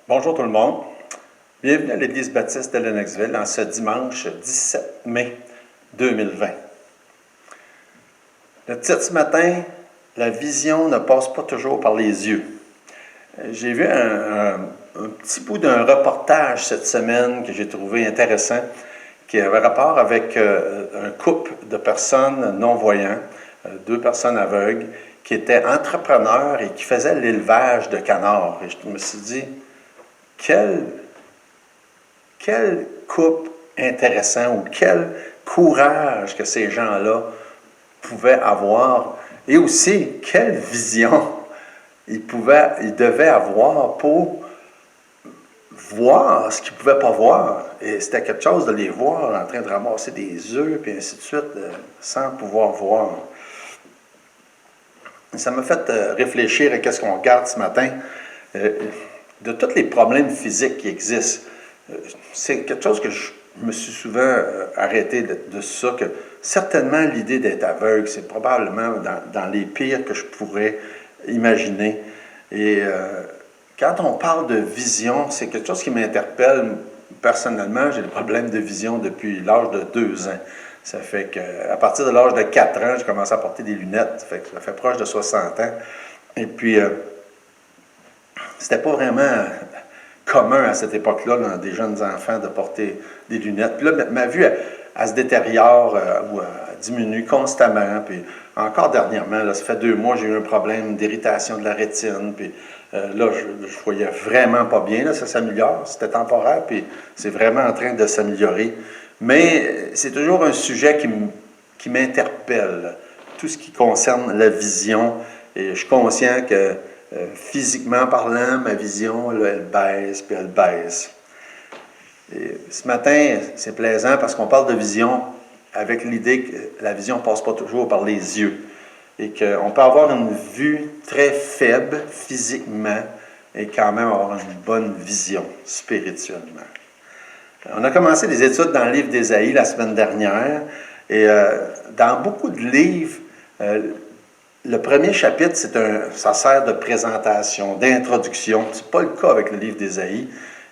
Bonjour tout le monde. Bienvenue à l'Église baptiste de Lennoxville en ce dimanche 17 mai 2020. Le titre ce matin, la vision ne passe pas toujours par les yeux. J'ai vu un petit bout d'un reportage cette semaine que j'ai trouvé intéressant, qui avait rapport avec un couple de personnes non-voyants, deux personnes aveugles, qui étaient entrepreneurs et qui faisaient l'élevage de canards. Et je me suis dit, quel couple intéressant ou quel courage que ces gens-là pouvaient avoir et aussi quelle vision ils devaient avoir pour voir ce qu'ils ne pouvaient pas voir. Et c'était quelque chose de les voir en train de ramasser des œufs et ainsi de suite sans pouvoir voir. Ça m'a fait réfléchir à ce qu'on regarde ce matin. De tous les problèmes physiques qui existent, c'est quelque chose que je me suis souvent arrêté de ça, que certainement l'idée d'être aveugle, c'est probablement dans les pires que je pourrais imaginer. Et quand on parle de vision, c'est quelque chose qui m'interpelle personnellement. J'ai des problèmes de vision depuis l'âge de 2 ans. Ça fait qu'à partir de l'âge de 4 ans, j'ai commencé à porter des lunettes. Ça fait proche de 60 ans. Et puis, c'était pas vraiment commun à cette époque-là, dans des jeunes enfants, de porter des lunettes. Puis là, ma vue, elle se détériore ou elle diminue constamment. Puis encore dernièrement, là, ça fait 2 mois, j'ai eu un problème d'irritation de la rétine. Puis là, je voyais vraiment pas bien. Là, ça s'améliore. C'était temporaire, puis c'est vraiment en train de s'améliorer. Mais c'est toujours un sujet qui m'interpelle, tout ce qui concerne la vision. Et je suis conscient que physiquement parlant, ma vision, là, elle baisse, puis elle baisse. Et ce matin, c'est plaisant parce qu'on parle de vision avec l'idée que la vision ne passe pas toujours par les yeux et qu'on peut avoir une vue très faible physiquement et quand même avoir une bonne vision spirituellement. On a commencé des études dans le livre d'Ésaïe la semaine dernière et dans beaucoup de livres, le premier chapitre, ça sert de présentation, d'introduction. Ce n'est pas le cas avec le livre d'Ésaïe.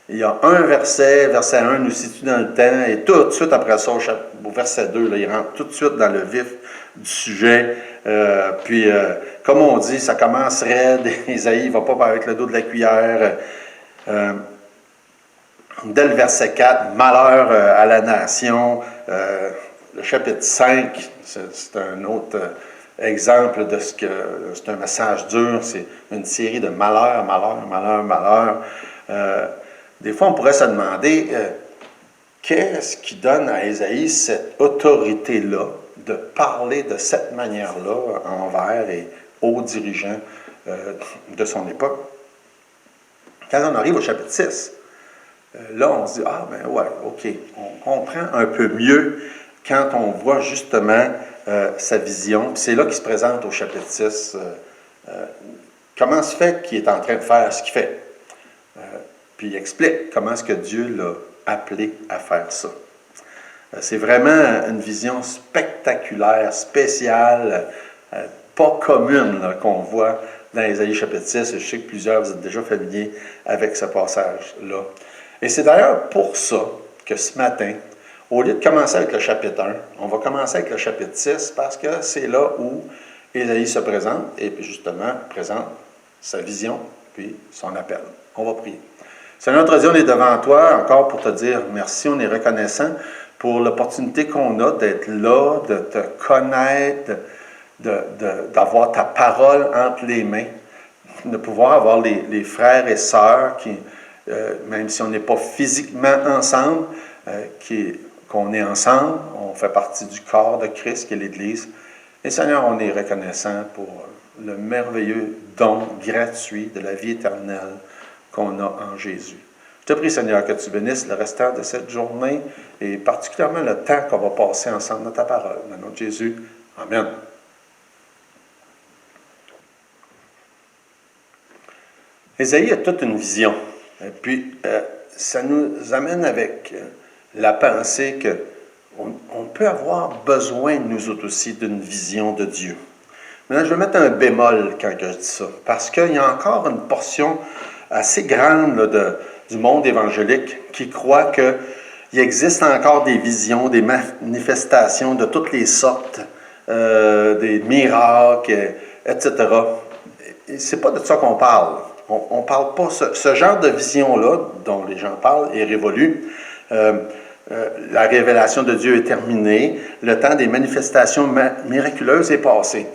Il y a un verset 1 nous situe dans le temps, et tout de suite après ça, au verset 2, là, il rentre tout de suite dans le vif du sujet. Puis, comme on dit, ça commence raide, Ésaïe ne va pas avec le dos de la cuillère. Dès le verset 4, malheur à la nation. Le chapitre 5, c'est un autre exemple de ce que c'est un message dur, c'est une série de malheurs, malheurs. Des fois, on pourrait se demander qu'est-ce qui donne à Ésaïe cette autorité-là de parler de cette manière-là envers et aux dirigeants de son époque. Quand on arrive au chapitre 6, là, on se dit, ah ben ouais, ok, on comprend un peu mieux quand on voit justement sa vision. Puis c'est là qu'il se présente au chapitre 6. Comment se fait qu'il est en train de faire ce qu'il fait? Puis il explique comment est-ce que Dieu l'a appelé à faire ça. C'est vraiment une vision spectaculaire, spéciale, pas commune là, qu'on voit dans Ésaïe chapitre 6. Je sais que plusieurs vous êtes déjà familiers avec ce passage-là. Et c'est d'ailleurs pour ça que ce matin, au lieu de commencer avec le chapitre 1, on va commencer avec le chapitre 6 parce que c'est là où Ésaïe se présente et puis justement présente sa vision puis son appel. On va prier. Seigneur, notre Dieu, on est devant toi encore pour te dire merci, on est reconnaissant pour l'opportunité qu'on a d'être là, de te connaître, d'avoir ta parole entre les mains, de pouvoir avoir les frères et sœurs qui, même si on n'est pas physiquement ensemble, qu'on est ensemble, on fait partie du corps de Christ qui est l'Église. Et Seigneur, on est reconnaissant pour le merveilleux don gratuit de la vie éternelle qu'on a en Jésus. Je te prie, Seigneur, que tu bénisses le restant de cette journée et particulièrement le temps qu'on va passer ensemble dans ta parole. Dans le nom de Jésus. Amen. Ésaïe a toute une vision. Et puis, ça nous amène avec la pensée qu'on peut avoir besoin, nous autres aussi, d'une vision de Dieu. Maintenant, je vais mettre un bémol quand je dis ça, parce qu'il y a encore une portion assez grande là, du monde évangélique qui croit qu'il existe encore des visions, des manifestations de toutes les sortes, des miracles, etc. C'est pas de ça qu'on parle. On parle pas. Ce genre de vision-là, dont les gens parlent, est révolu. La révélation de Dieu est terminée. Le temps des manifestations miraculeuses est passé.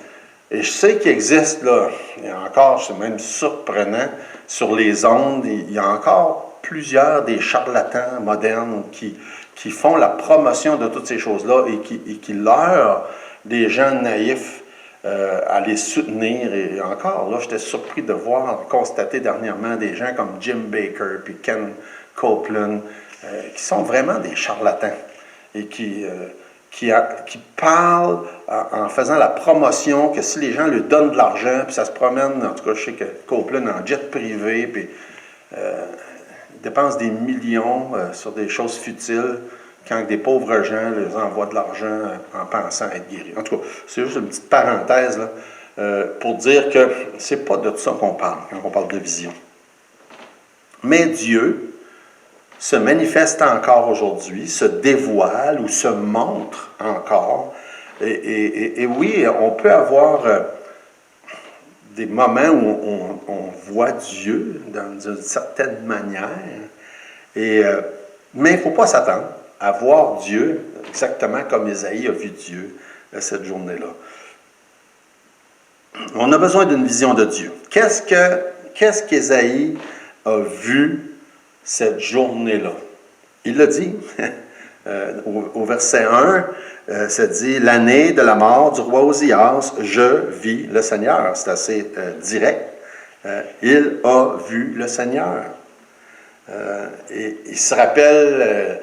Et je sais qu'il existe, là, et encore, c'est même surprenant, sur les ondes, il y a encore plusieurs des charlatans modernes qui font la promotion de toutes ces choses-là et qui leurrent des gens naïfs à les soutenir. Et encore, là, j'étais surpris de voir, constater dernièrement des gens comme Jim Baker puis Ken Copeland qui sont vraiment des charlatans et qui parlent en faisant la promotion que si les gens lui donnent de l'argent, puis ça se promène, en tout cas, je sais que Copeland en jet privé, puis il dépense des millions sur des choses futiles, quand des pauvres gens les envoient de l'argent en pensant être guéris. En tout cas, c'est juste une petite parenthèse là, pour dire que c'est pas de ça qu'on parle quand on parle de vision. Mais Dieu se manifeste encore aujourd'hui, se dévoile ou se montre encore. Et oui, on peut avoir des moments où on voit Dieu d'une certaine manière, mais il ne faut pas s'attendre à voir Dieu exactement comme Ésaïe a vu Dieu cette journée-là. On a besoin d'une vision de Dieu. Qu'est-ce qu'Ésaïe a vu cette journée-là? Il l'a dit au verset 1, ça dit « L'année de la mort du roi Ozias, je vis le Seigneur ». C'est assez direct. Il a vu le Seigneur. Et il se rappelle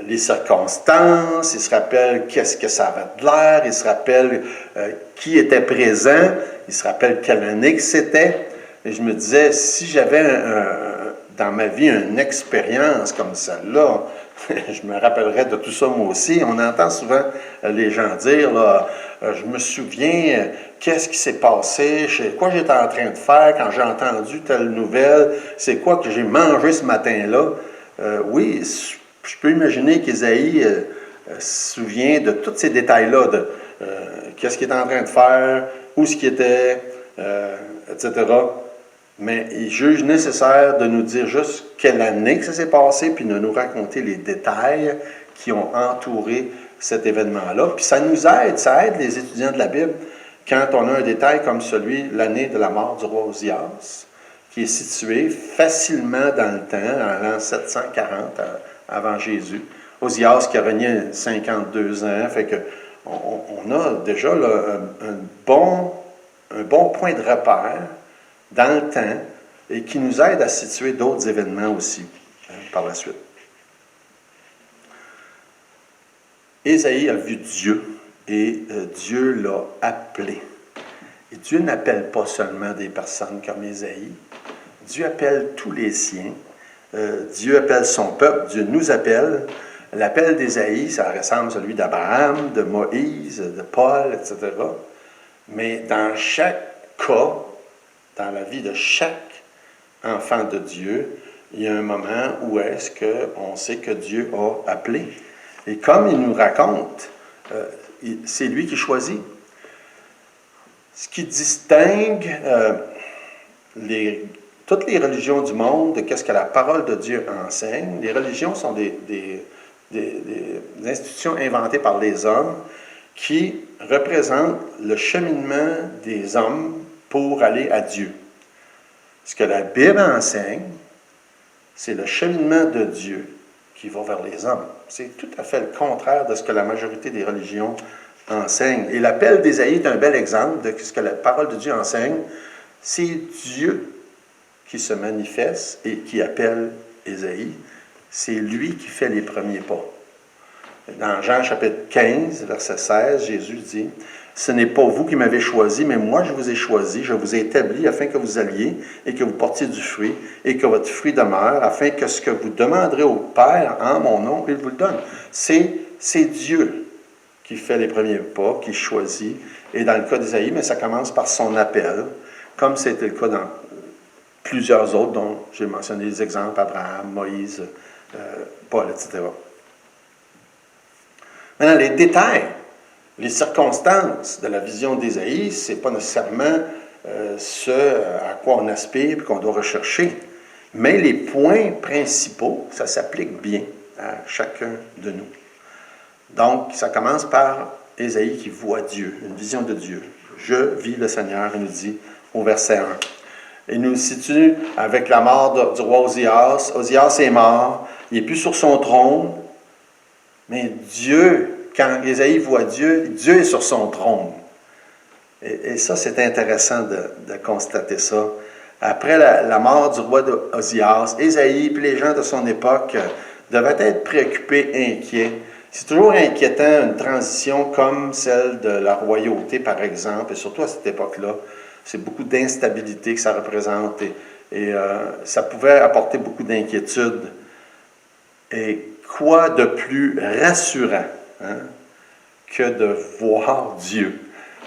les circonstances, il se rappelle qu'est-ce que ça avait de l'air, il se rappelle qui était présent, il se rappelle quelle année que c'était. Et je me disais, si j'avais dans ma vie une expérience comme celle-là, je me rappellerais de tout ça moi aussi. On entend souvent les gens dire, là, je me souviens, qu'est-ce qui s'est passé, quoi j'étais en train de faire quand j'ai entendu telle nouvelle, c'est quoi que j'ai mangé ce matin-là. Oui, je peux imaginer qu'Ésaïe se souvient de tous ces détails-là, de qu'est-ce qu'il est en train de faire, où ce qu'il était, etc. Mais il juge nécessaire de nous dire juste quelle année que ça s'est passé, puis de nous raconter les détails qui ont entouré cet événement-là. Puis ça nous aide, ça aide les étudiants de la Bible quand on a un détail comme celui, l'année de la mort du roi Ozias, qui est situé facilement dans le temps, en l'an 740 avant Jésus. Ozias qui a régné 52 ans, fait que on a déjà là, un bon point de repère dans le temps et qui nous aide à situer d'autres événements aussi par la suite. Ésaïe a vu Dieu et Dieu l'a appelé. Et Dieu n'appelle pas seulement des personnes comme Ésaïe, Dieu appelle tous les siens, Dieu appelle son peuple, Dieu nous appelle. L'appel d'Ésaïe, ça ressemble à celui d'Abraham, de Moïse, de Paul, etc. Mais dans chaque cas, dans la vie de chaque enfant de Dieu, il y a un moment où est-ce qu'on sait que Dieu a appelé. Et comme il nous raconte, c'est lui qui choisit. Ce qui distingue toutes les religions du monde de ce que la parole de Dieu enseigne, les religions sont des institutions inventées par les hommes qui représentent le cheminement des hommes pour aller à Dieu. Ce que la Bible enseigne, c'est le cheminement de Dieu qui va vers les hommes. C'est tout à fait le contraire de ce que la majorité des religions enseignent. Et l'appel d'Ésaïe est un bel exemple de ce que la parole de Dieu enseigne. C'est Dieu qui se manifeste et qui appelle Ésaïe. C'est lui qui fait les premiers pas. Dans Jean chapitre 15, verset 16, Jésus dit « Ce n'est pas vous qui m'avez choisi, mais moi je vous ai choisi, je vous ai établi afin que vous alliez et que vous portiez du fruit et que votre fruit demeure, afin que ce que vous demanderez au Père en mon nom, il vous le donne. » C'est Dieu qui fait les premiers pas, qui choisit. Et dans le cas d'Ésaïe, mais ça commence par son appel, comme c'était le cas plusieurs autres dont j'ai mentionné les exemples, Abraham, Moïse, Paul, etc. Maintenant, les détails, les circonstances de la vision d'Ésaïe, ce n'est pas nécessairement ce à quoi on aspire et qu'on doit rechercher. Mais les points principaux, ça s'applique bien à chacun de nous. Donc, ça commence par Ésaïe qui voit Dieu, une vision de Dieu. Je vis le Seigneur, il nous dit au verset 1. Il nous situe avec la mort du roi Osias. Osias est mort, il n'est plus sur son trône, mais Dieu, quand Ésaïe voit Dieu, Dieu est sur son trône. Et ça, c'est intéressant de constater ça. Après la mort du roi Osias, Ésaïe et les gens de son époque devaient être préoccupés, inquiets. C'est toujours inquiétant une transition comme celle de la royauté, par exemple, et surtout à cette époque-là. C'est beaucoup d'instabilité que ça représente et ça pouvait apporter beaucoup d'inquiétude. Et quoi de plus rassurant que de voir Dieu?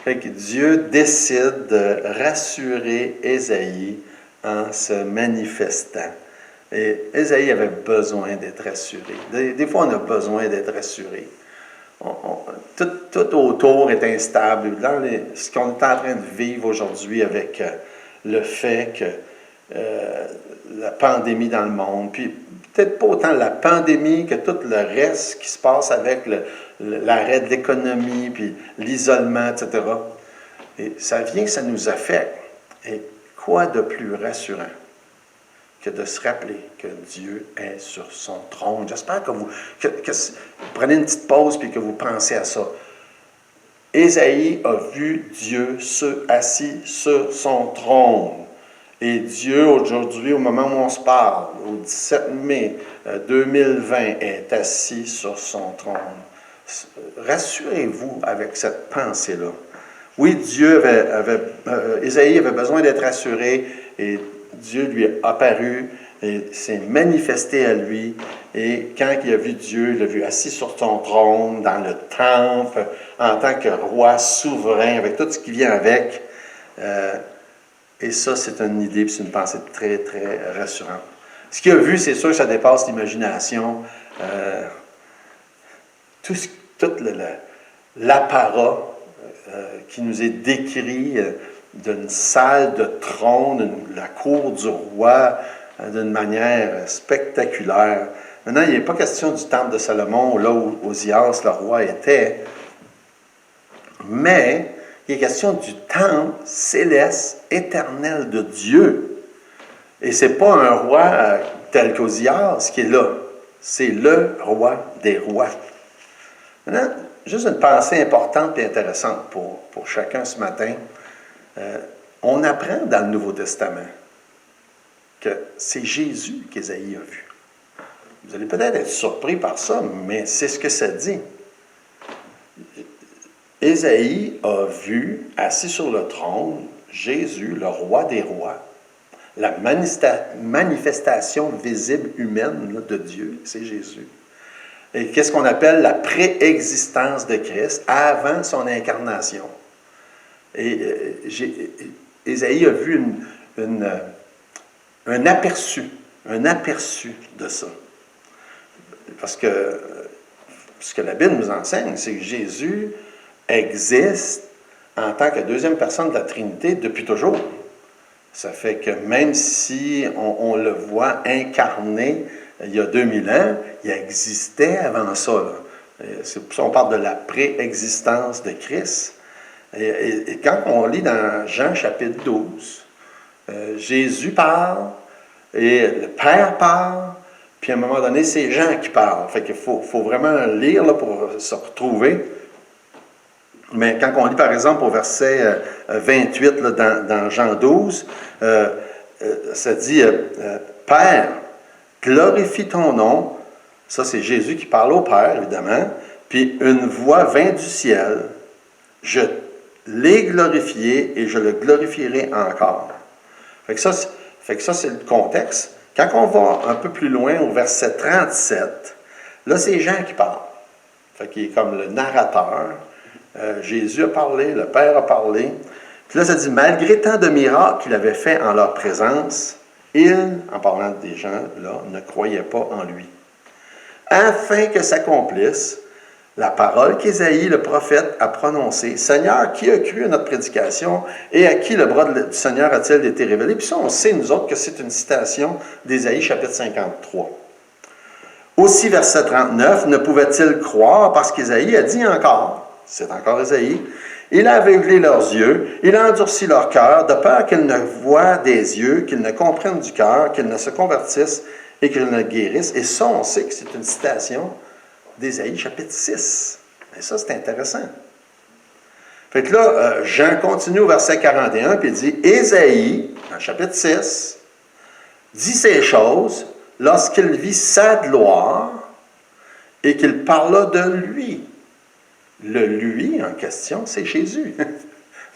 Fait que Dieu décide de rassurer Ésaïe en se manifestant. Et Ésaïe avait besoin d'être rassuré. Des fois, on a besoin d'être rassuré. Tout autour est instable. Dans ce qu'on est en train de vivre aujourd'hui avec le fait que la pandémie dans le monde, puis peut-être pas autant la pandémie que tout le reste qui se passe avec l'arrêt de l'économie, puis l'isolement, etc. Et ça nous affecte. Et quoi de plus rassurant que de se rappeler que Dieu est sur son trône. J'espère que vous prenez une petite pause et que vous pensez à ça. Ésaïe a vu Dieu assis sur son trône. Et Dieu, aujourd'hui, au moment où on se parle, au 17 mai 2020, est assis sur son trône. Rassurez-vous avec cette pensée-là. Oui, Ésaïe avait besoin d'être rassuré et Dieu lui est apparu et s'est manifesté à lui. Et quand il a vu Dieu, il l'a vu assis sur son trône, dans le temple, en tant que roi souverain, avec tout ce qui vient avec. Et ça, c'est une idée, c'est une pensée très, très rassurante. Ce qu'il a vu, c'est sûr que ça dépasse l'imagination. Tout l'apparat qui nous est décrit d'une salle de trône, la cour du roi, d'une manière spectaculaire. Maintenant, il n'est pas question du temple de Salomon, là où Osias, le roi, était, mais il est question du temple céleste, éternel de Dieu. Et ce n'est pas un roi tel qu'Osias qui est là. C'est le roi des rois. Maintenant, juste une pensée importante et intéressante pour chacun ce matin. On apprend dans le Nouveau Testament que c'est Jésus qu'Ésaïe a vu. Vous allez peut-être être surpris par ça, mais c'est ce que ça dit. Ésaïe a vu, assis sur le trône, Jésus, le roi des rois, la manifestation visible humaine de Dieu, c'est Jésus. Et qu'est-ce qu'on appelle la préexistence de Christ avant son incarnation. Et Ésaïe a vu un aperçu de ça. Parce que ce que la Bible nous enseigne, c'est que Jésus existe en tant que deuxième personne de la Trinité depuis toujours. Ça fait que même si on le voit incarné il y a 2000 ans, il existait avant ça. C'est pour ça qu'on parle de la préexistence de Christ. Et quand on lit dans Jean chapitre 12, Jésus parle et le Père parle, puis à un moment donné, c'est Jean qui parle. Fait qu'il faut vraiment lire là, pour se retrouver. Mais quand on lit par exemple au verset 28 là, dans Jean 12, ça dit Père, glorifie ton nom. Ça, c'est Jésus qui parle au Père, évidemment. Puis une voix vint du ciel. Je l'ai glorifié et je le glorifierai encore. Fait que ça, c'est le contexte. Quand on va un peu plus loin, au verset 37, là, c'est Jean qui parle. Fait qu'il est comme le narrateur. Jésus a parlé, le Père a parlé. Puis là, ça dit, malgré tant de miracles qu'il avait fait en leur présence, Ils, en parlant des gens là, ne croyaient pas en lui. Afin que s'accomplisse la parole qu'Ésaïe, le prophète, a prononcée. Seigneur, qui a cru à notre prédication et à qui le bras du Seigneur a-t-il été révélé? Puis ça, on sait, nous autres, que c'est une citation d'Ésaïe, chapitre 53. Aussi, verset 39, ne pouvait-il croire parce qu'Ésaïe a dit encore, c'est encore Ésaïe, il a aveuglé leurs yeux, il a endurci leur cœur, de peur qu'ils ne voient des yeux, qu'ils ne comprennent du cœur, qu'ils ne se convertissent et qu'ils ne guérissent. Et ça, on sait que c'est une citation d'Ésaïe, chapitre 6. Et ça, c'est intéressant. Fait que là, Jean continue au verset 41, puis il dit, Ésaïe, dans chapitre 6, dit ces choses lorsqu'il vit sa gloire et qu'il parla de lui. Le lui en question, c'est Jésus,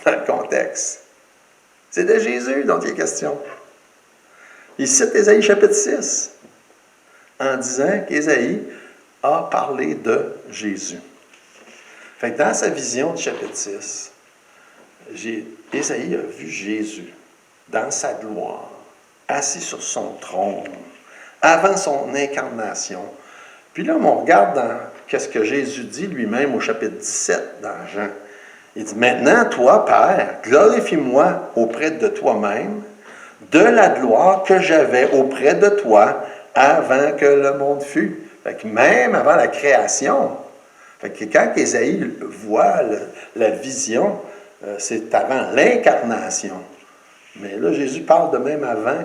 dans le contexte. C'est de Jésus dont il est question. Il cite Ésaïe chapitre 6 en disant qu'Ésaïe a parlé de Jésus. Fait que dans sa vision du chapitre 6, Ésaïe a vu Jésus dans sa gloire, assis sur son trône, avant son incarnation. Puis là, on regarde dans qu'est-ce que Jésus dit lui-même au chapitre 17 dans Jean. Il dit, maintenant, toi, Père, glorifie-moi auprès de toi-même, de la gloire que j'avais auprès de toi avant que le monde fût. Fait que même avant la création, fait que quand Ésaïe voit la vision, c'est avant l'incarnation. Mais là, Jésus parle de même avant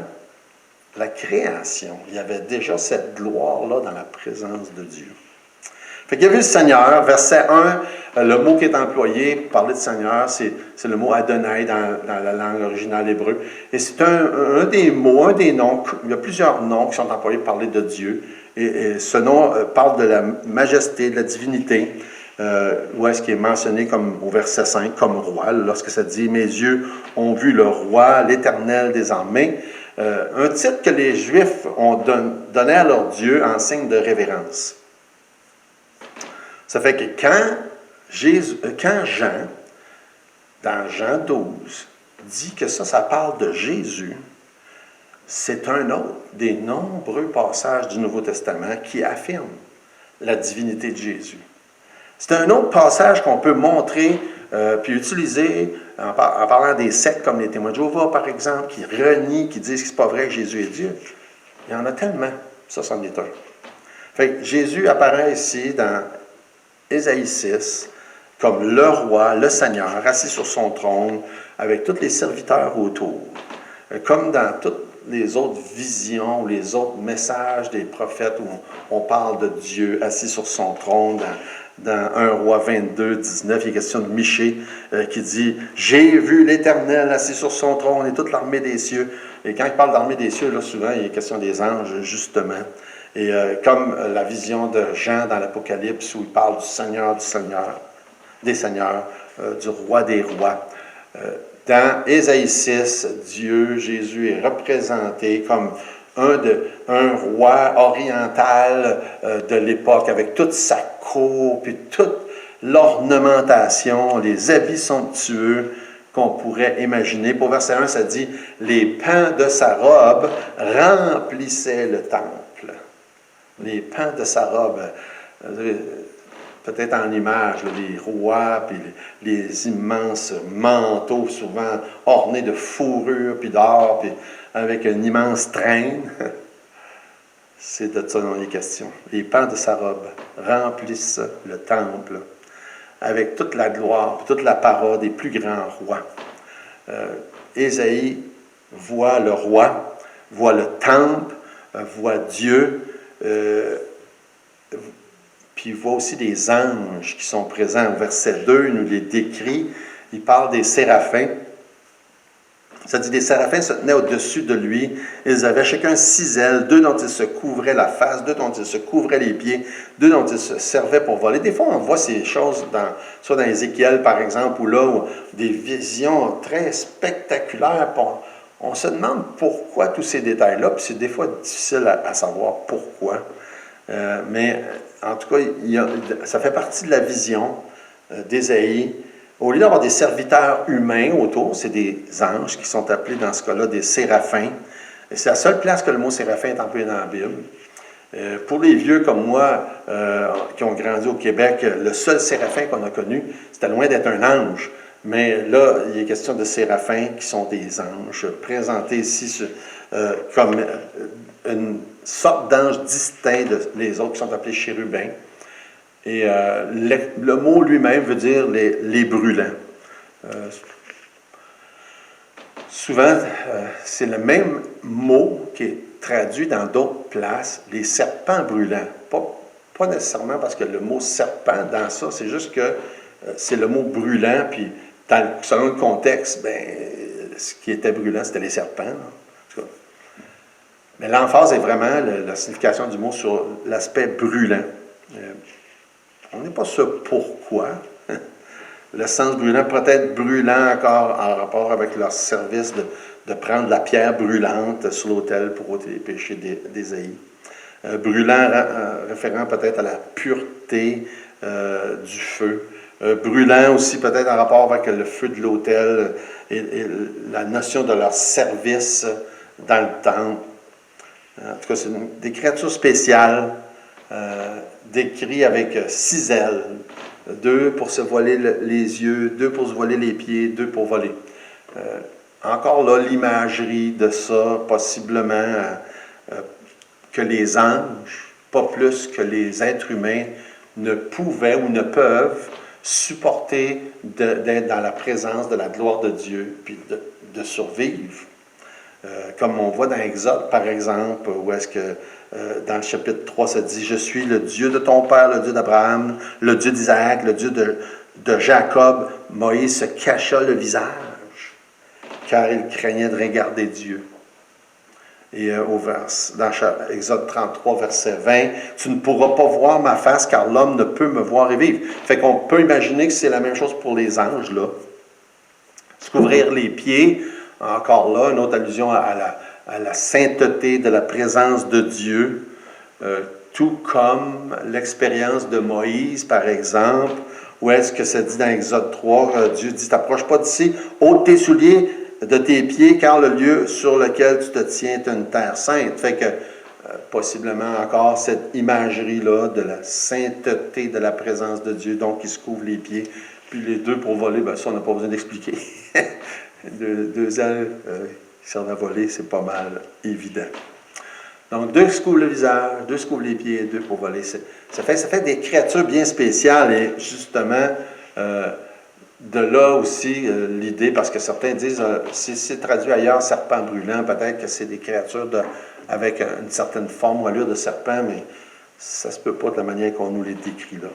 la création. Il y avait déjà cette gloire-là dans la présence de Dieu. Fait qu'il y a vu le Seigneur, verset 1, le mot qui est employé pour parler de Seigneur, c'est le mot Adonai dans la langue originale hébreu. Et c'est un des mots, un des noms, il y a plusieurs noms qui sont employés pour parler de Dieu. Et ce nom parle de la majesté, de la divinité, où est-ce qu'il est mentionné comme, au verset 5 comme roi, lorsque ça dit « Mes yeux ont vu le roi, l'Éternel des armées », un titre que les Juifs ont donné à leur Dieu en signe de révérence. Ça fait que quand Jean, dans Jean 12, dit que ça parle de Jésus, c'est un autre des nombreux passages du Nouveau Testament qui affirment la divinité de Jésus. C'est un autre passage qu'on peut montrer puis utiliser en parlant des sectes comme les témoins de Jéhovah, par exemple, qui renient, qui disent que ce n'est pas vrai que Jésus est Dieu. Il y en a tellement. Ça, c'en est un. Fait que Jésus apparaît ici dans Ésaïe 6 comme le roi, le Seigneur, assis sur son trône, avec tous les serviteurs autour. Comme dans toutes les autres visions ou les autres messages des prophètes où on parle de Dieu assis sur son trône, dans 1 Roi 22, 19, il est question de Michée qui dit « J'ai vu l'Éternel assis sur son trône et toute l'armée des cieux. » Et quand il parle d'armée des cieux, là, souvent, il est question des anges, justement. Et comme la vision de Jean dans l'Apocalypse, où il parle du Seigneur, des seigneurs, du roi des rois. Dans Ésaïe 6, Dieu, Jésus est représenté comme un roi oriental de l'époque, avec toute sa cour, puis toute l'ornementation, les habits somptueux qu'on pourrait imaginer. Pour verset 1, ça dit « Les pans de sa robe remplissaient le temple. » Les pans de sa robe, peut-être en image, là, les rois, puis les immenses manteaux, souvent ornés de fourrure, puis d'or, puis avec une immense traîne. C'est de ça dont il est question. Les pans de sa robe remplissent le temple avec toute la gloire, toute la parole des plus grands rois. Ésaïe voit le roi, voit le temple, voit Dieu, puis il voit aussi des anges qui sont présents. Au verset 2, il nous les décrit. Il parle des séraphins. Ça dit, des séraphins se tenaient au-dessus de lui. Ils avaient chacun 6 ailes, 2 dont ils se couvraient la face, 2 dont ils se couvraient les pieds, 2 dont ils se servaient pour voler. Des fois, on voit ces choses, soit dans Ézéchiel, par exemple, ou là, où des visions très spectaculaires. On se demande pourquoi tous ces détails-là, puis c'est des fois difficile à savoir pourquoi. Mais en tout cas, ça fait partie de la vision d'Ésaïe. Au lieu d'avoir des serviteurs humains autour, c'est des anges qui sont appelés dans ce cas-là des séraphins. Et c'est la seule place que le mot séraphin est employé dans la Bible. Pour les vieux comme moi, qui ont grandi au Québec, le seul séraphin qu'on a connu, c'était loin d'être un ange. Mais là, il est question de séraphins qui sont des anges, présentés ici comme une sorte d'ange distinct des autres qui sont appelés chérubins. Et le mot lui-même veut dire les brûlants. Souvent, c'est le même mot qui est traduit dans d'autres places, les serpents brûlants. Pas nécessairement parce que le mot serpent dans ça, c'est juste que c'est le mot brûlant, puis selon le contexte, ce qui était brûlant, c'était les serpents. Là. Mais l'emphase est vraiment la signification du mot sur l'aspect brûlant. On n'est pas sûr pourquoi. Le sens brûlant peut être brûlant encore en rapport avec leur service de prendre la pierre brûlante sur l'autel pour ôter les péchés d'Ésaïe. Brûlant, référant peut-être à la pureté du feu. Brûlant aussi peut-être en rapport avec le feu de l'autel et la notion de leur service dans le temple. En tout cas, c'est des créatures spéciales décrites avec 6 ailes. 2 pour se voiler les yeux, 2 pour se voiler les pieds, 2 pour voler. Encore là, l'imagerie de ça, possiblement que les anges, pas plus que les êtres humains, ne pouvaient ou ne peuvent supporter d'être dans la présence de la gloire de Dieu, puis de survivre. Comme on voit dans Exode, par exemple, où est-ce que dans le chapitre 3, ça dit « Je suis le Dieu de ton père, le Dieu d'Abraham, le Dieu d'Isaac, le Dieu de Jacob. » Moïse se cacha le visage, car il craignait de regarder Dieu. Et dans Exode 33, verset 20, « Tu ne pourras pas voir ma face, car l'homme ne peut me voir et vivre. » Fait qu'on peut imaginer que c'est la même chose pour les anges, là. Se couvrir les pieds, encore là, une autre allusion à la sainteté de la présence de Dieu, tout comme l'expérience de Moïse, par exemple, où est-ce que ça dit dans Exode 3, Dieu dit « T'approche pas d'ici, ôte tes souliers de tes pieds, car le lieu sur lequel tu te tiens est une terre sainte. » Fait que, possiblement encore, cette imagerie-là de la sainteté de la présence de Dieu, donc qui se couvre les pieds, puis les 2 pour voler, ça, on n'a pas besoin d'expliquer. 2 ailes qui servent à voler, c'est pas mal évident. Donc, 2 qui se couvrent le visage, 2 se couvrent les pieds, 2 pour voler. Ça fait des créatures bien spéciales et justement, de là aussi l'idée, parce que certains disent, si c'est traduit ailleurs, serpent brûlant, peut-être que c'est des créatures avec une certaine forme ou allure de serpent, mais ça ne se peut pas de la manière qu'on nous les décrit là.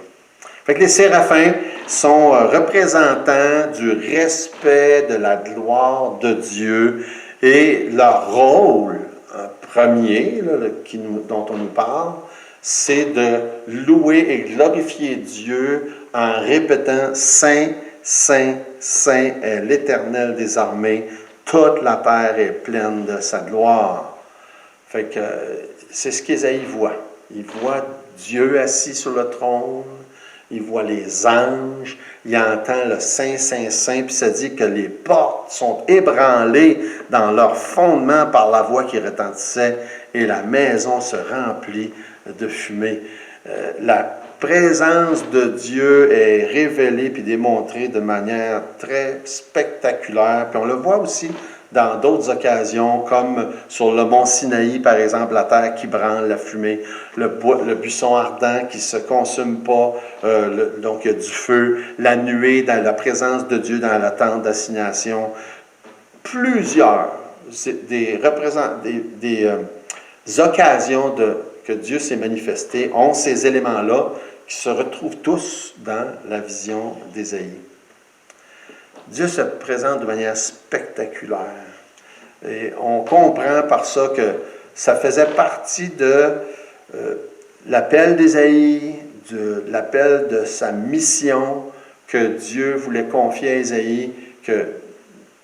Fait que les séraphins sont représentants du respect de la gloire de Dieu et leur rôle premier dont on nous parle, c'est de louer et glorifier Dieu en répétant « Saint, Saint, Saint est l'Éternel des armées, toute la terre est pleine de sa gloire. » Fait que c'est ce qu'Ésaïe voit. Il voit Dieu assis sur le trône, il voit les anges, il entend le Saint, Saint, Saint, puis ça dit que les portes sont ébranlées dans leur fondement par la voix qui retentissait, et la maison se remplit de fumée. La présence de Dieu est révélée puis démontrée de manière très spectaculaire, puis on le voit aussi dans d'autres occasions, comme sur le mont Sinaï, par exemple, la terre qui branle, la fumée, le buisson ardent qui ne se consume pas, donc il y a du feu, la nuée dans la présence de Dieu dans la tente d'assignation. Plusieurs, c'est des occasions que Dieu s'est manifesté, ont ces éléments-là qui se retrouvent tous dans la vision d'Ésaïe. Dieu se présente de manière spectaculaire. Et on comprend par ça que ça faisait partie de l'appel d'Ésaïe, de l'appel de sa mission que Dieu voulait confier à Ésaïe, que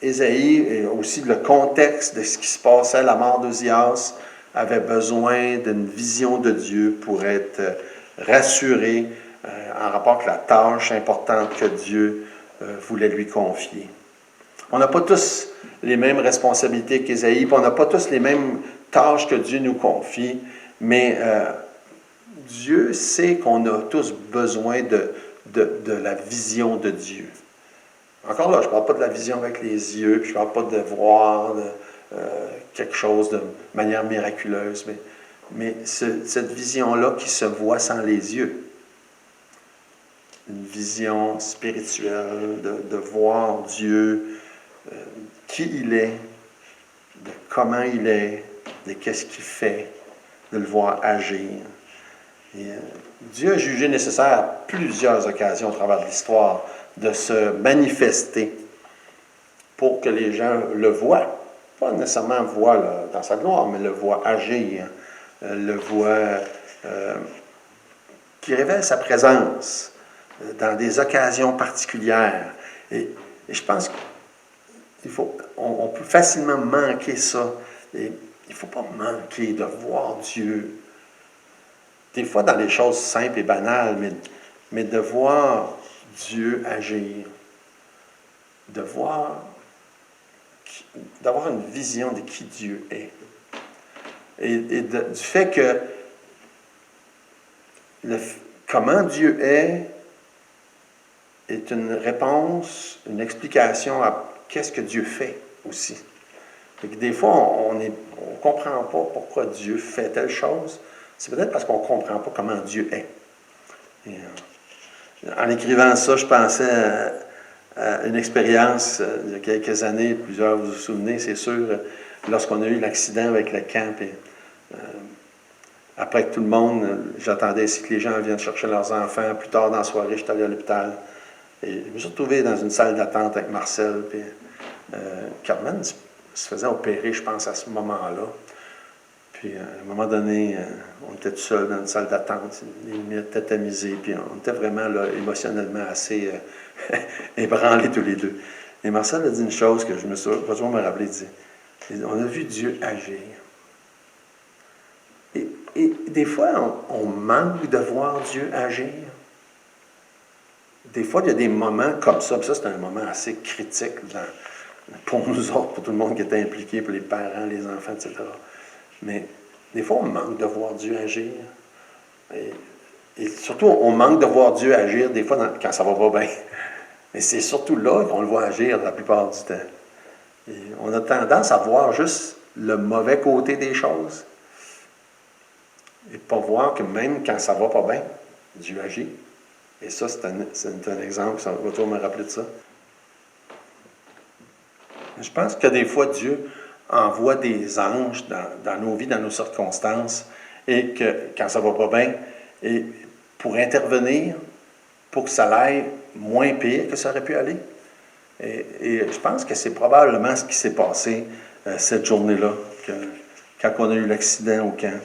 Ésaïe, et aussi le contexte de ce qui se passait à la mort d'Ozias, avait besoin d'une vision de Dieu pour être rassuré en rapport avec la tâche importante que Dieu voulait lui confier. On n'a pas tous les mêmes responsabilités qu'Ésaïe, puis on n'a pas tous les mêmes tâches que Dieu nous confie, mais Dieu sait qu'on a tous besoin de la vision de Dieu. Encore là, je ne parle pas de la vision avec les yeux, puis je ne parle pas de voir quelque chose de manière miraculeuse, mais cette vision-là qui se voit sans les yeux. Une vision spirituelle, de voir Dieu, qui il est, de comment il est, de qu'est-ce qu'il fait, de le voir agir. Et, Dieu a jugé nécessaire à plusieurs occasions au travers de l'histoire de se manifester pour que les gens le voient. Pas nécessairement voient dans sa gloire, mais le voient agir, le voient qui révèle sa présence dans des occasions particulières. Et je pense qu'on peut facilement manquer ça. Et il ne faut pas manquer de voir Dieu. Des fois dans les choses simples et banales, mais de voir Dieu agir. De voir, d'avoir une vision de qui Dieu est. Et du fait que comment Dieu est une réponse, une explication à qu'est-ce que Dieu fait aussi. Et que des fois, on ne comprend pas pourquoi Dieu fait telle chose. C'est peut-être parce qu'on ne comprend pas comment Dieu est. Et, en écrivant ça, je pensais à une expérience il y a quelques années, plusieurs vous vous souvenez, c'est sûr, lorsqu'on a eu l'accident avec le camp. Et, après que tout le monde, j'attendais ici que les gens viennent chercher leurs enfants. Plus tard dans la soirée, j'étais allé à l'hôpital. Et je me suis retrouvé dans une salle d'attente avec Marcel. Puis Carmen se faisait opérer, je pense, à ce moment-là. Puis à un moment donné, on était tout seul dans une salle d'attente, les lumières tétanisées, puis on était vraiment là, émotionnellement assez ébranlés tous les deux. Et Marcel a dit une chose que je me suis pas toujours me rappeler, il dit, on a vu Dieu agir. Et des fois, on manque de voir Dieu agir. Des fois, il y a des moments comme ça, puis ça, c'est un moment assez critique pour nous autres, pour tout le monde qui était impliqué, pour les parents, les enfants, etc. Mais des fois, on manque de voir Dieu agir. Et surtout, on manque de voir Dieu agir des fois quand ça va pas bien. Mais c'est surtout là qu'on le voit agir la plupart du temps. Et on a tendance à voir juste le mauvais côté des choses. Et pas voir que même quand ça va pas bien, Dieu agit. Et ça, c'est un exemple, ça va toujours me rappeler de ça. Je pense que des fois, Dieu envoie des anges dans nos vies, dans nos circonstances, et que quand ça va pas bien, et pour intervenir, pour que ça aille moins pire que ça aurait pu aller. Et je pense que c'est probablement ce qui s'est passé cette journée-là, quand on a eu l'accident au camp.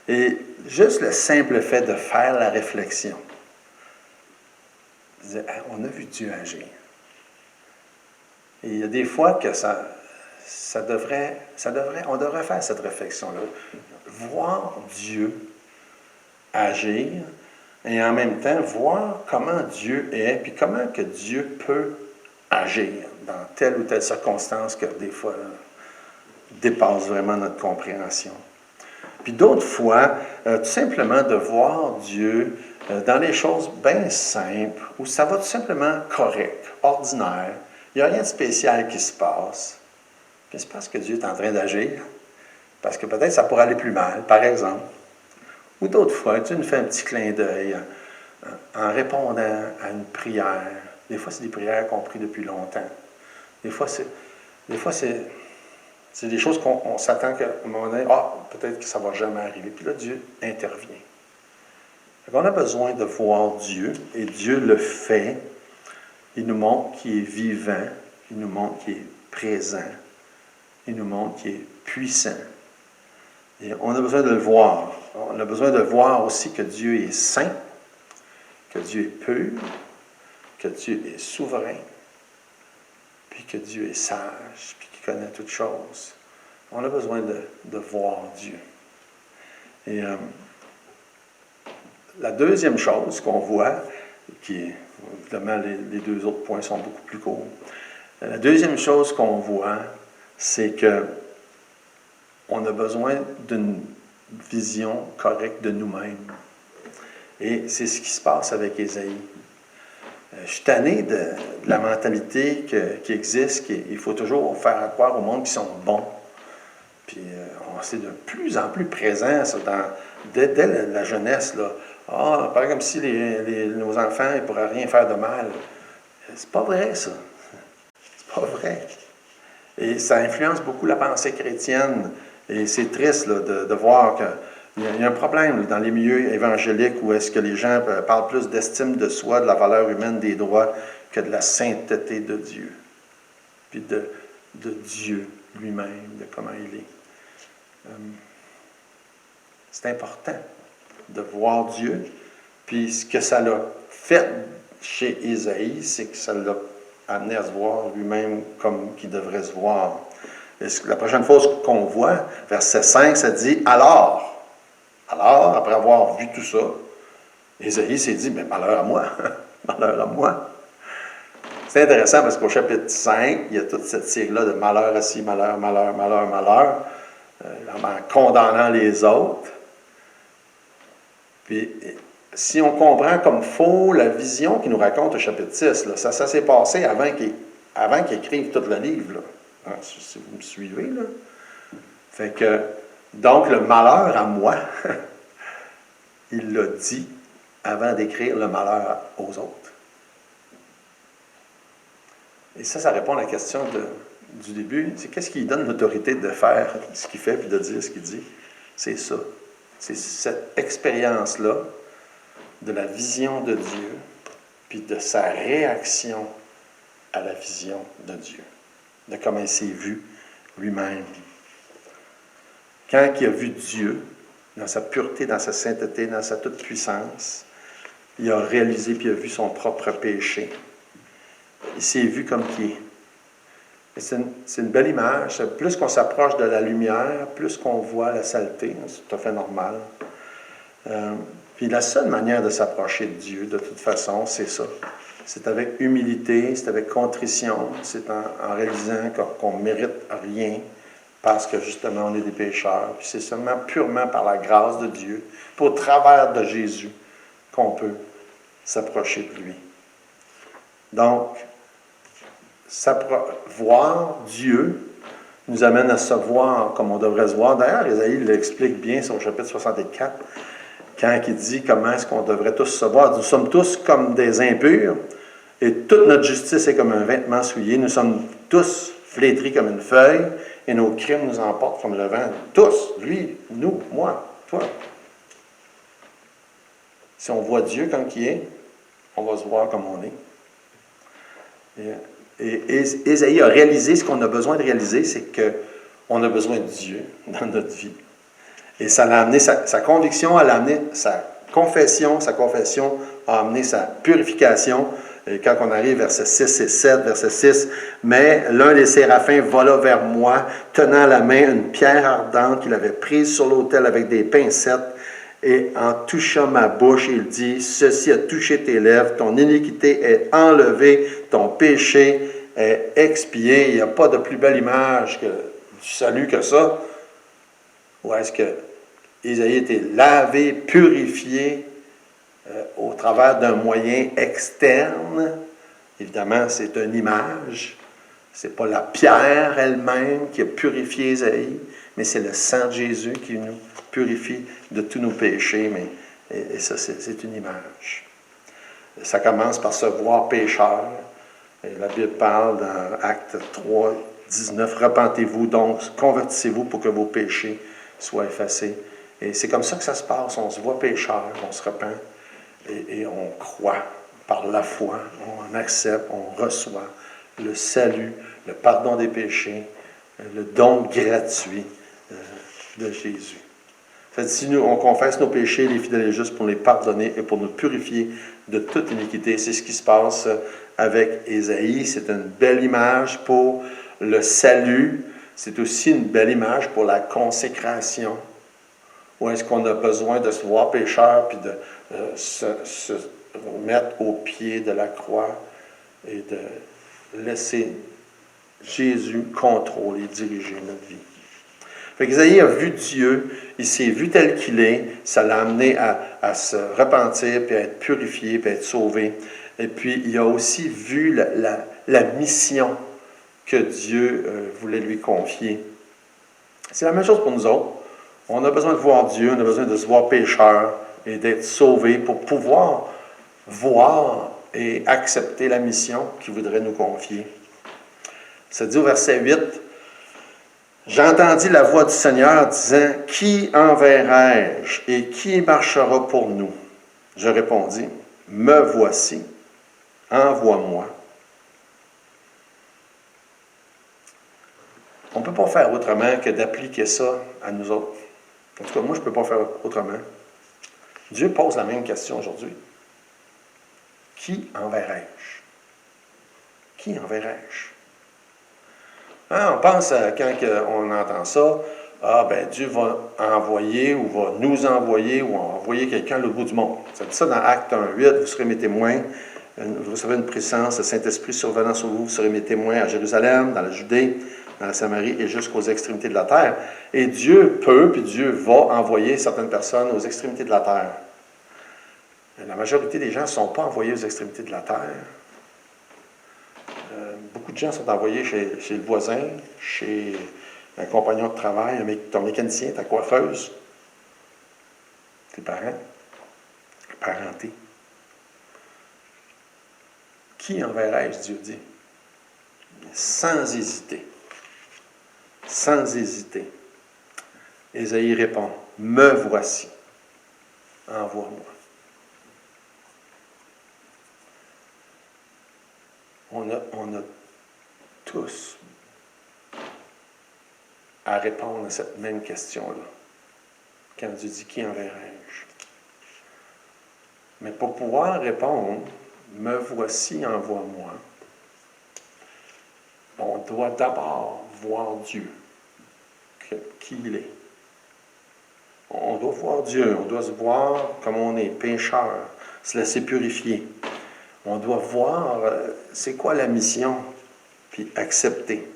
Et juste le simple fait de faire la réflexion. On a vu Dieu agir. Et il y a des fois que on devrait faire cette réflexion-là. Voir Dieu agir et en même temps voir comment Dieu est, puis comment que Dieu peut agir dans telle ou telle circonstance que des fois dépasse vraiment notre compréhension. Puis d'autres fois, tout simplement de voir Dieu dans les choses bien simples, où ça va tout simplement correct, ordinaire. Il n'y a rien de spécial qui se passe. Puis c'est parce que Dieu est en train d'agir. Parce que peut-être ça pourrait aller plus mal, par exemple. Ou d'autres fois, Dieu nous fait un petit clin d'œil en répondant à une prière. Des fois, c'est des prières qu'on prie depuis longtemps. Des fois, c'est des choses qu'on s'attend qu'à un moment donné, peut-être que ça ne va jamais arriver. Puis là, Dieu intervient. Donc, on a besoin de voir Dieu, et Dieu le fait. Il nous montre qu'il est vivant, il nous montre qu'il est présent, il nous montre qu'il est puissant. Et on a besoin de le voir. On a besoin de voir aussi que Dieu est saint, que Dieu est pur, que Dieu est souverain, puis que Dieu est sage, puis qu'il connaît toutes choses. On a besoin de voir Dieu. Et la deuxième chose qu'on voit, qui est, évidemment, les deux autres points sont beaucoup plus courts, La deuxième chose qu'on voit, c'est que on a besoin d'une vision correcte de nous-mêmes. Et c'est ce qui se passe avec Ésaïe. Je suis tanné de la mentalité qui existe, il faut toujours faire croire au monde qu'ils sont bons. Puis c'est de plus en plus présent ça, dès la jeunesse. Là. Ah, paraît comme si nos enfants ne pourraient rien faire de mal. C'est pas vrai, ça. C'est pas vrai. Et ça influence beaucoup la pensée chrétienne. Et c'est triste là, de voir qu'il y a un problème là, dans les milieux évangéliques où est-ce que les gens parlent plus d'estime de soi, de la valeur humaine, des droits, que de la sainteté de Dieu. Puis de Dieu lui-même, de comment il est. C'est important de voir Dieu. Puis ce que ça l'a fait chez Ésaïe, c'est que ça l'a amené à se voir lui-même comme qu'il devrait se voir. Et la prochaine fois qu'on voit, verset 5, ça dit « Alors, après avoir vu tout ça, Ésaïe s'est dit « Mais malheur à moi, malheur à moi. » C'est intéressant parce qu'au chapitre 5, il y a toute cette série-là de malheur à ci, malheur, malheur, malheur, malheur, en condamnant les autres. Puis, si on comprend comme faux la vision qu'il nous raconte au chapitre 6, là, ça s'est passé avant qu'il écrive tout le livre. Là. Hein, si vous me suivez, là. Fait que, donc, le malheur à moi, il l'a dit avant d'écrire le malheur aux autres. Et ça répond à la question du début. C'est qu'est-ce qui lui donne l'autorité de faire ce qu'il fait puis de dire ce qu'il dit? C'est ça. C'est cette expérience-là de la vision de Dieu puis de sa réaction à la vision de Dieu, de comment il s'est vu lui-même. Quand il a vu Dieu, dans sa pureté, dans sa sainteté, dans sa toute-puissance, il a réalisé puis il a vu son propre péché. Il s'est vu comme qui est. C'est une belle image. Plus qu'on s'approche de la lumière, plus qu'on voit la saleté. C'est tout à fait normal. Puis la seule manière de s'approcher de Dieu, de toute façon, c'est ça. C'est avec humilité, c'est avec contrition, c'est en réalisant qu'on ne mérite rien parce que justement on est des pécheurs. Puis c'est seulement purement par la grâce de Dieu, puis au travers de Jésus, qu'on peut s'approcher de lui. Donc, voir Dieu nous amène à se voir comme on devrait se voir. D'ailleurs, Ésaïe l'explique bien sur le chapitre 64, quand il dit comment est-ce qu'on devrait tous se voir. Nous sommes tous comme des impurs, et toute notre justice est comme un vêtement souillé. Nous sommes tous flétris comme une feuille, et nos crimes nous emportent comme le vent. Tous, lui, nous, moi, toi. Si on voit Dieu comme il est, on va se voir comme on est. Et Ésaïe a réalisé ce qu'on a besoin de réaliser, c'est qu'on a besoin de Dieu dans notre vie. Et ça l'a amené, sa conviction, elle a amené sa confession a amené sa purification. Et quand on arrive verset 6 et 7, verset 6, « Mais l'un des séraphins vola vers moi, tenant à la main une pierre ardente qu'il avait prise sur l'autel avec des pincettes, et en touchant ma bouche, il dit, « Ceci a touché tes lèvres, ton iniquité est enlevée, ton péché est expié. » Il n'y a pas de plus belle image du salut que ça. Ou est-ce que Ésaïe était lavé, purifié au travers d'un moyen externe? Évidemment, c'est une image. Ce n'est pas la pierre elle-même qui a purifié Ésaïe, mais c'est le sang de Jésus qui nous purifie de tous nos péchés. Et ça, c'est une image. Ça commence par se voir pécheur. Et la Bible parle dans Actes 3, 19, « Repentez-vous donc, convertissez-vous pour que vos péchés soient effacés. » Et c'est comme ça que ça se passe. On se voit pécheur, on se repent et on croit par la foi. On accepte, on reçoit le salut, le pardon des péchés, le don gratuit de Jésus. Ça dit, si on confesse nos péchés, il est fidèle et juste pour les pardonner et pour nous purifier de toute iniquité. C'est ce qui se passe avec Ésaïe. C'est une belle image pour le salut. C'est aussi une belle image pour la consécration. Où est-ce qu'on a besoin de se voir pécheur puis de se mettre au pied de la croix et de laisser Jésus contrôle et dirige notre vie. Fait qu'Ésaïe a vu Dieu, il s'est vu tel qu'il est, ça l'a amené à se repentir, puis à être purifié, puis à être sauvé. Et puis, il a aussi vu la mission que Dieu voulait lui confier. C'est la même chose pour nous autres. On a besoin de voir Dieu, on a besoin de se voir pécheur et d'être sauvé pour pouvoir voir et accepter la mission qu'il voudrait nous confier. Ça dit au verset 8, « J'entendis la voix du Seigneur disant, « Qui enverrai-je et qui marchera pour nous? » Je répondis, « Me voici, envoie-moi. » On ne peut pas faire autrement que d'appliquer ça à nous autres. En tout cas, moi, je ne peux pas faire autrement. Dieu pose la même question aujourd'hui. Qui enverrai-je? Qui enverrai-je? Hein, on pense, quand on entend ça, Dieu va envoyer ou va nous envoyer ou envoyer quelqu'un à l'autre bout du monde. Ça dit ça dans Actes 1:8, vous serez mes témoins, vous recevrez une puissance, le Saint-Esprit survenant sur vous, vous serez mes témoins à Jérusalem, dans la Judée, dans la Samarie et jusqu'aux extrémités de la terre. Et Dieu peut, puis Dieu va envoyer certaines personnes aux extrémités de la terre. La majorité des gens ne sont pas envoyés aux extrémités de la terre. Beaucoup de gens sont envoyés chez le voisin, chez un compagnon de travail, ton mécanicien, ta coiffeuse, tes parents, parenté. Qui enverrai-je, Dieu dit? Sans hésiter. Sans hésiter. Ésaïe répond, « Me voici, envoie-moi. » On a tous à répondre à cette même question-là. Quand Dieu dit, qui enverrai-je? Mais pour pouvoir répondre, me voici, envoie-moi, on doit d'abord voir Dieu, qui il est. On doit voir Dieu, on doit se voir comme on est, pécheur, se laisser purifier. On doit voir c'est quoi la mission, puis accepter.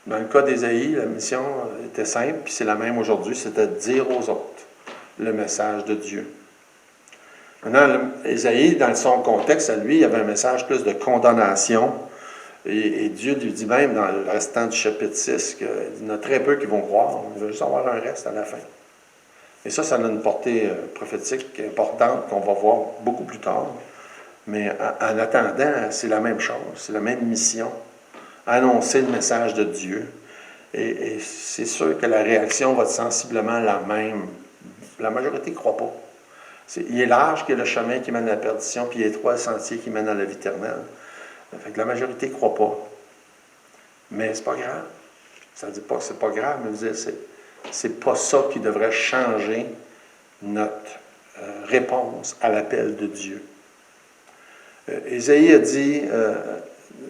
Dans le cas d'Ésaïe, la mission était simple, puis c'est la même aujourd'hui, c'était de dire aux autres le message de Dieu. Maintenant, Ésaïe, dans son contexte, à lui, il y avait un message plus de condamnation, et Dieu lui dit même dans le restant du chapitre 6 qu'il y en a très peu qui vont croire, il va juste avoir un reste à la fin. Et ça a une portée prophétique importante qu'on va voir beaucoup plus tard. Mais en attendant, c'est la même chose, c'est la même mission. Annoncer le message de Dieu. Et c'est sûr que la réaction va être sensiblement la même. La majorité ne croit pas. Il est large que le chemin qui mène à la perdition, puis il est étroit le sentier qui mène à la vie éternelle. Fait que la majorité ne croit pas. Mais c'est pas grave. Ça ne dit pas que c'est pas grave, mais c'est pas ça qui devrait changer notre réponse à l'appel de Dieu. Ésaïe a dit,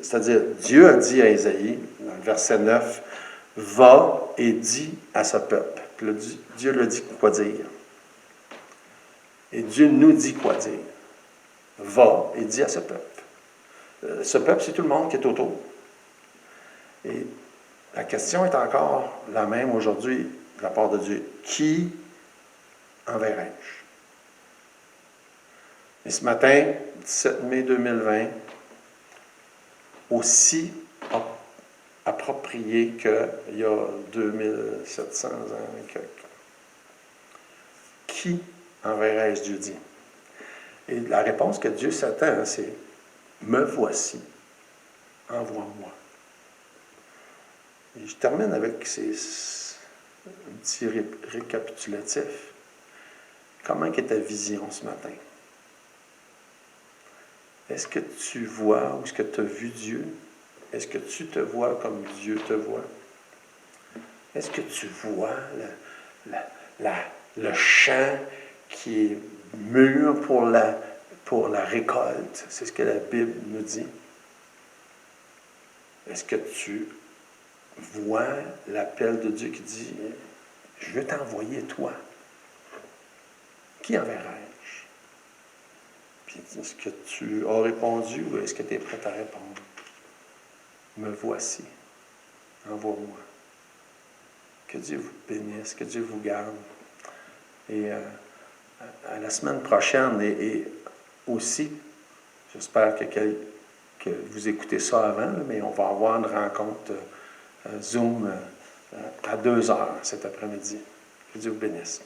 c'est-à-dire Dieu a dit à Ésaïe, dans le verset 9, « Va et dis à ce peuple. » Puis là, Dieu lui dit quoi dire. Et Dieu nous dit quoi dire. Va et dis à ce peuple. Ce peuple, c'est tout le monde qui est autour. Et la question est encore la même aujourd'hui de la part de Dieu. Qui enverrai-je? Et ce matin, 17 mai 2020, aussi approprié qu'il y a 2700 ans et quelques. Qui enverrai-je, Dieu dit? Et la réponse que Dieu s'attend, c'est « Me voici, envoie-moi ». Et je termine avec un petit récapitulatif. Comment est ta vision ce matin? Est-ce que tu vois ou est-ce que tu as vu Dieu? Est-ce que tu te vois comme Dieu te voit? Est-ce que tu vois le champ qui est mûr pour la récolte? C'est ce que la Bible nous dit. Est-ce que tu vois l'appel de Dieu qui dit « Je veux t'envoyer toi. Qui enverrai-je? » Puis est-ce que tu as répondu ou est-ce que tu es prêt à répondre? me voici, envoie-moi. Que Dieu vous bénisse, que Dieu vous garde. Et à la semaine prochaine, et aussi, j'espère que vous écoutez ça avant, là, mais on va avoir une rencontre Zoom à 2 heures cet après-midi. Que Dieu vous bénisse.